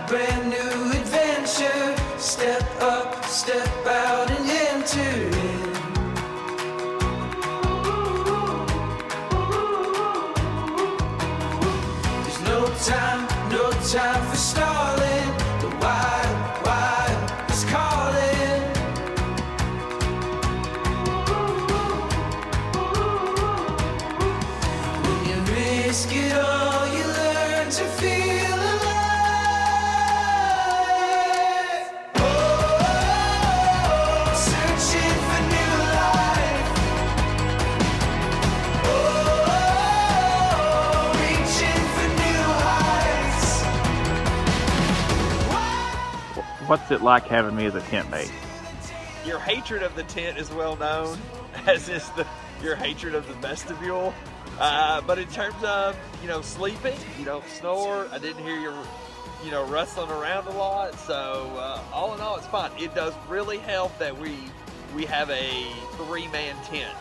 brand new adventure. Step up, step out and enter in. There's no time for stalling. The wild, wild is calling. When you risk it all, you learn to feel alive. Oh, searching for new life. Oh, reaching for new heights. What's it like having me as a tent mate? Your hatred of the tent is well known, as is your hatred of the vestibule. But in terms of, sleeping, you don't snore. I didn't hear you, rustling around a lot. So all in all, it's fine. It does really help that we have a 3-man tent.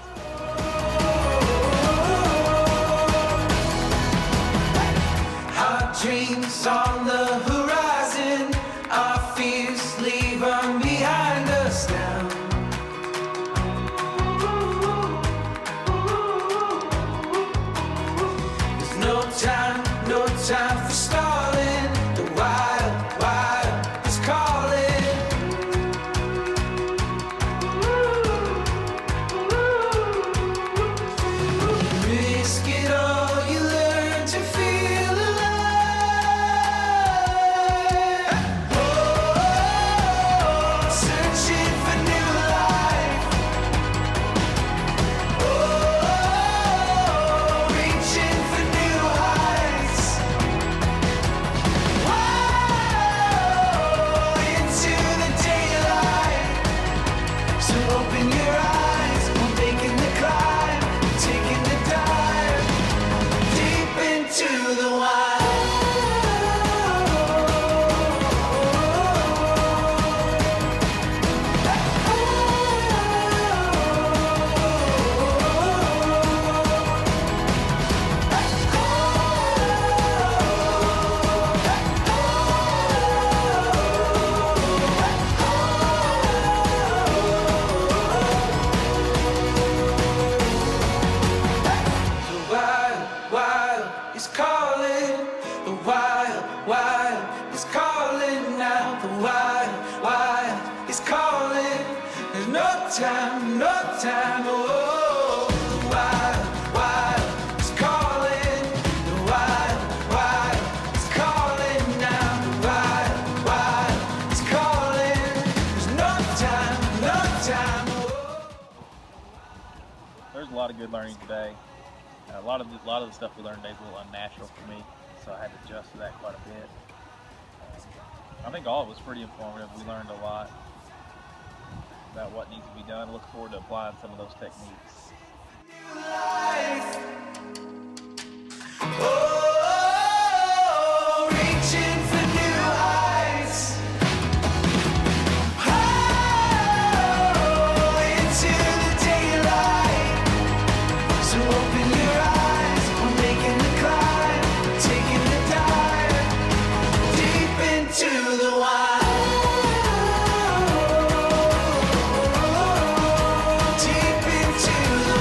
Our dreams on the horizon, our fears leave them behind us now. There's no time for stalling. The wild, wild is calling. Risk it all, you learn to feel alive. Oh, searching for new life. Oh, reaching for new heights. Wow, into the daylight. So open your eyes, we're making the climb, taking the dive deep into the wild. The wild, wild is calling. The wild, wild is calling now. The wild, wild is calling. There's no time, oh. The wild, wild is calling. The wild, wild is calling now. The wild, wild is calling. There's no time, oh. There's a lot of good learning today. A lot of the stuff we learned today is a little unnatural for me, so I had to adjust to that quite a bit. I think all of it was pretty informative. We learned a lot about what needs to be done. I look forward to applying some of those techniques. Life. Oh, reaching for new heights. Oh, into the daylight. So open your eyes, we're making the climb, taking the dive deep into the wild. Deep into the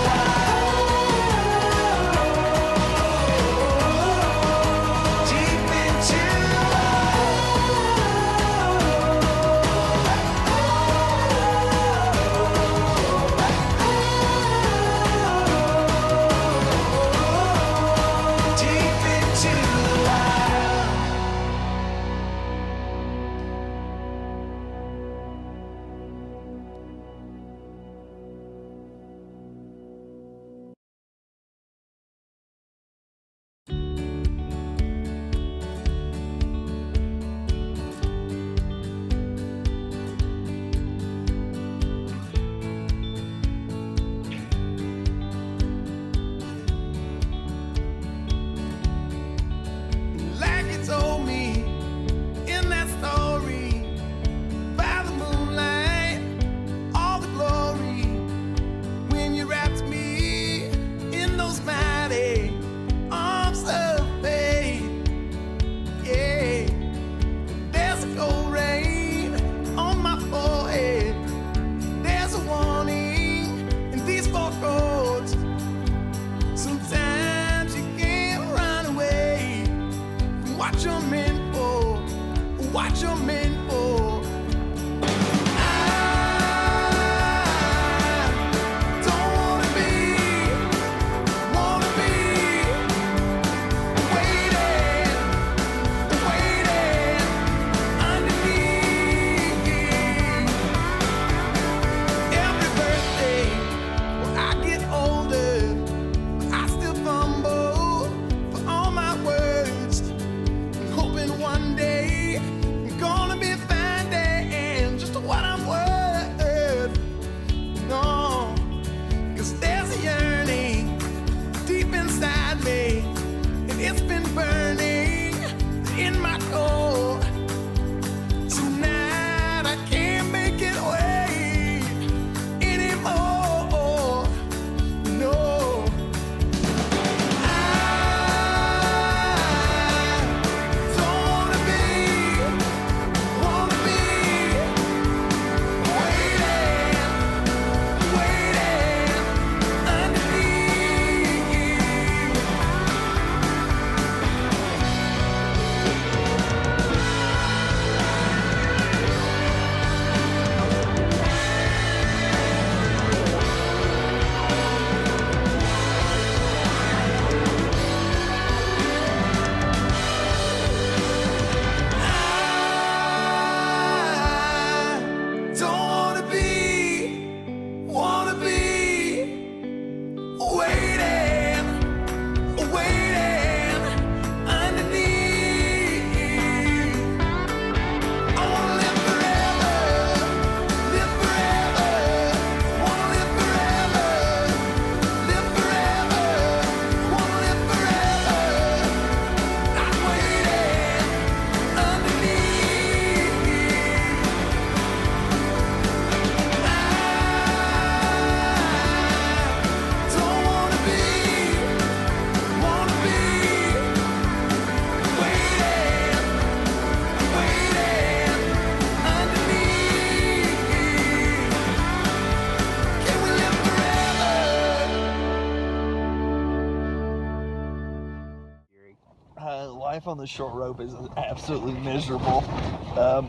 life on the short rope is absolutely miserable.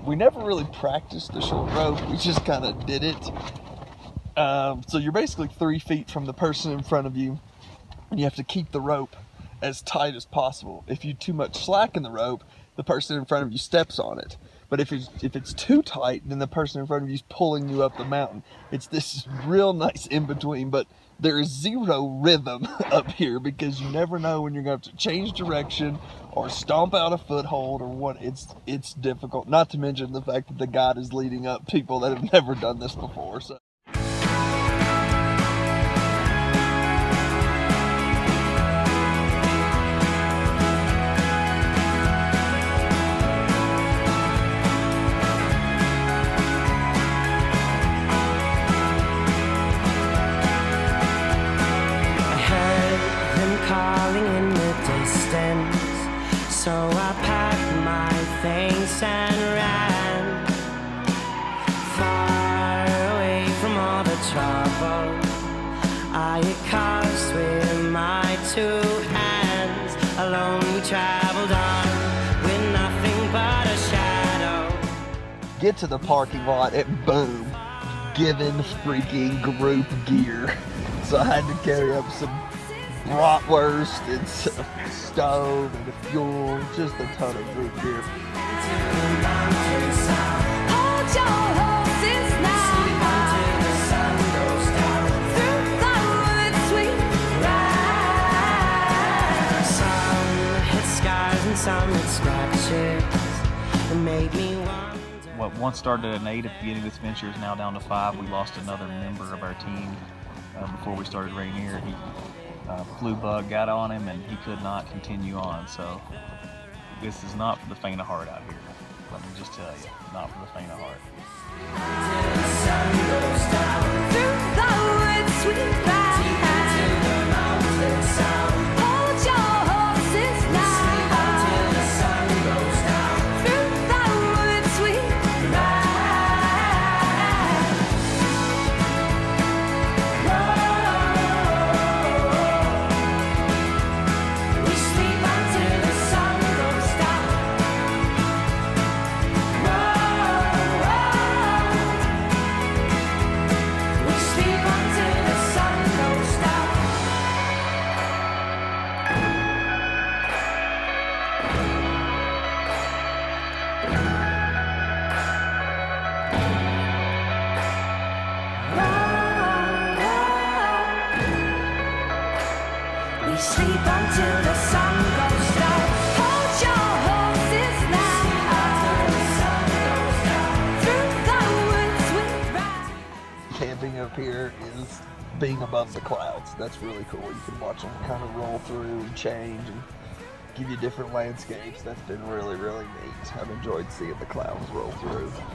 We never really practiced the short rope. We just kind of did it. So you're basically 3 feet from the person in front of you, and you have to keep the rope as tight as possible. If you too much slack in the rope, the person in front of you steps on it. But if it's too tight, then the person in front of you is pulling you up the mountain. It's this real nice in between, but there is zero rhythm up here because you never know when you're going to have to change direction or stomp out a foothold or what. It's difficult. Not to mention the fact that the guide is leading up people that have never done this before. So. So I packed my things and ran far away from all the trouble I had caused with my 2 hands. Alone we traveled on with nothing but a shadow. Get to the parking lot and boom, given freaking group gear. So I had to carry up some bratwurst and a stove and a fuel, just a ton of group gear. Hold your horses now. The sun goes down. Through the woods we ride. Some hit scars and some hit scratches. It made me wonder. What once started at an 8 at the beginning of this venture is now down to 5. We lost another member of our team before we started Rainier. He flu bug got on him and he could not continue on. So this is not for the faint of heart out here. Let me just tell you, not for the faint of heart. Until the sun goes down. Through the woods we ride. To the mountain sound. Hold your horses now. Until the sun goes down. Through the woods we ride. We sleep until the sun goes down. We sleep until the sun goes down. We sleep until the sun goes down. Hold your horses now. Until the sun goes down. Through the woods we ride. Camping up here is being above the clouds. That's really cool. You can watch them kind of roll through and change and give you different landscapes. That's been really, really neat. I've enjoyed seeing the clouds roll through. Through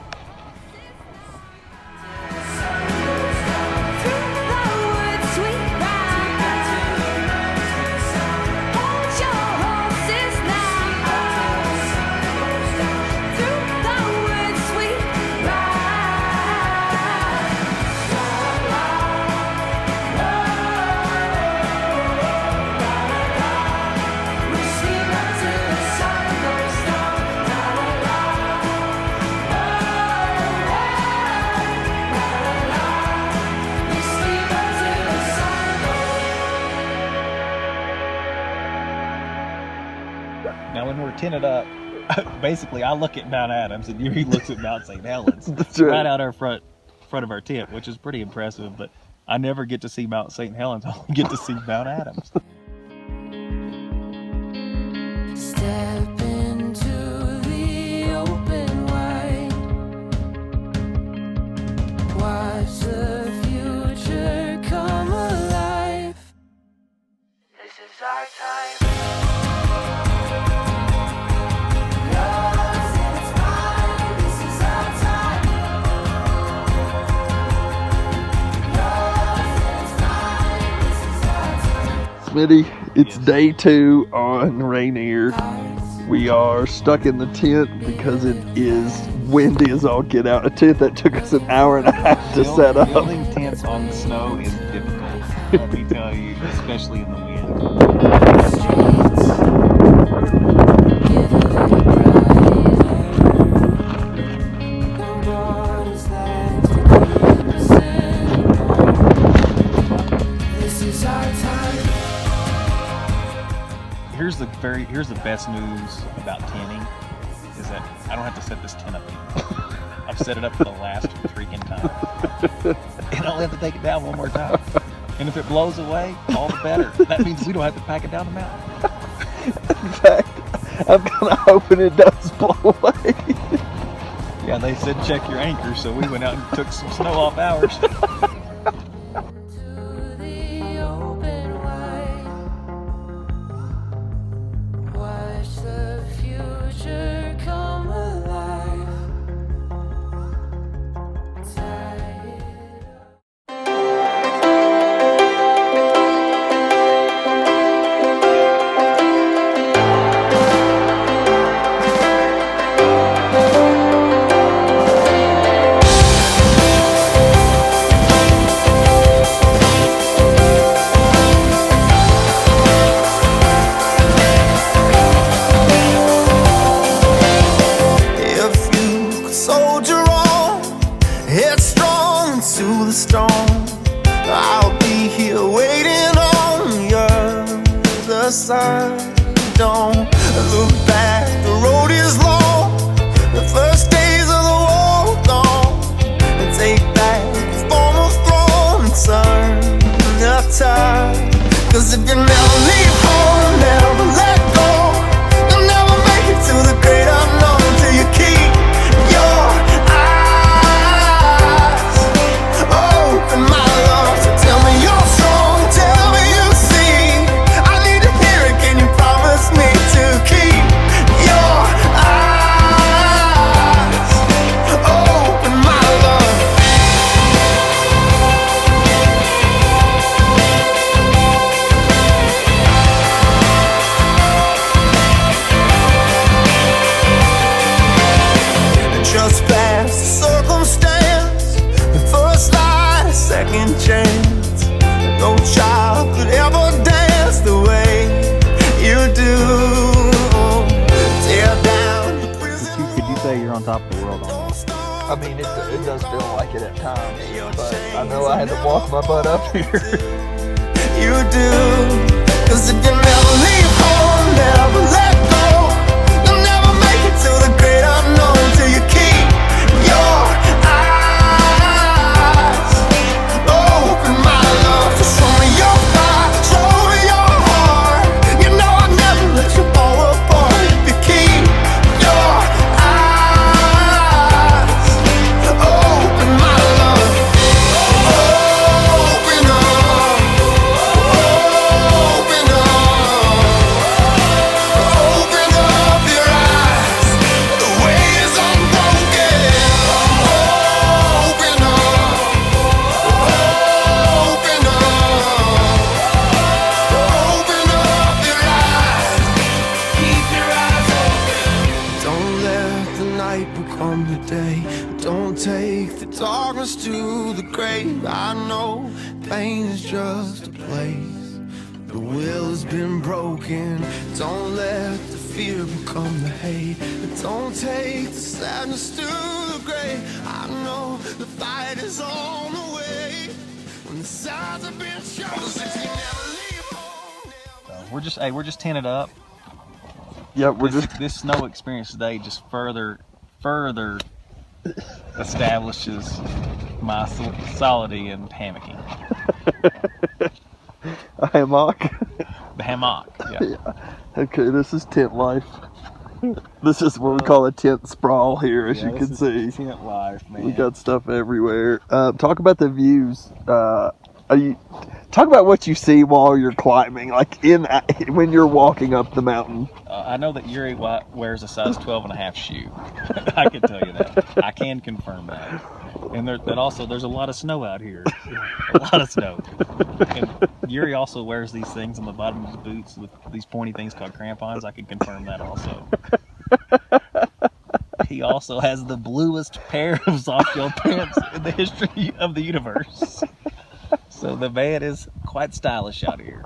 the woods we ride. Hold your horses now. Through the woods we ride. We sleep until the sun goes down. We sleep until the sun Now when we're tinted up, basically I look at Mount Adams and Yeary looks at Mount St. Helens. That's right. Right out our front of our tent, which is pretty impressive, but I never get to see Mount St. Helens, I only get to see Mount Adams. Step into the open wide. Watch the future come alive. This is our time. Yours and it's mine. This is our time. Yours and it's mine. This is our time. Smitty, it's Yes. day 2 on Rainier. We are stuck in the tent because it is windy as all get out. A tent that took us an hour and a half to set up. Building tents on the snow is difficult, let me tell you, especially in the wind. it's our time. Here's the best news about tinning is that I don't have to set this tent up anymore. I've set it up for the last freaking time. And I'll have to take it down one more time. And if it blows away, all the better. That means we don't have to pack it down the mountain. In fact, I'm kind of hoping it does blow away. Yeah, they said check your anchor, so we went out and took some snow off ours. To the open wide. Watch the future come alive. Tie it up. If you could soldier on, headstrong to the storm, I'll be here waiting on you. The sun don't look back, the road is long. The first days of the war gone, and take back the former throne and turn the tide. 'Cause if you never leave home, never let go, you'll never make it to the great unknown till you keep your eyes open, my love. So tell me you're strong, tell me you see. I need to hear it, can you promise me to keep your eyes open, my love? Just past the circumstance, the first light, a second chance. No child could ever dance the way you do. Tear down the prison Could you say you're on top of the world on walls. I mean, it does feel like it at times, but I know I had to walk my butt up here. You do. 'Cause if you never leave home, never let go, you'll never make it to the great unknown till you keep your eyes open, my love. So show me your fire, show me your heart. You know I'll never let you fall apart if you keep your eyes open, my love. Open up, open up your eyes. The way is unbroken. Open up, open up your eyes. Keep your eyes open. Don't let the night become the day. Don't take the darkness to the grave. I know pain is just a place. The will has been broken. Don't let the fear become the hate. Don't take the sadness to the grave. I know the fight is on the way. When the signs have been chosen, you never leave home. Never. We're just tinted up. Yeah, we're just This snow experience today just further establishes my solidity in hammocking. a hammock. The hammock, yeah. Okay, this is tent life. This is what we call a tent sprawl here, as you can see. Tent life, man. We got stuff everywhere. Talk about the views. Talk about what you see while you're climbing, like when you're walking up the mountain. I know that Yeary wears a size 12.5 shoe. I can tell you that. I can confirm that. And also there's a lot of snow out here. A lot of snow. And Yeary also wears these things on the bottom of his boots with these pointy things called crampons. I can confirm that also. He also has the bluest pair of soft-shell pants in the history of the universe. So the man is quite stylish out here.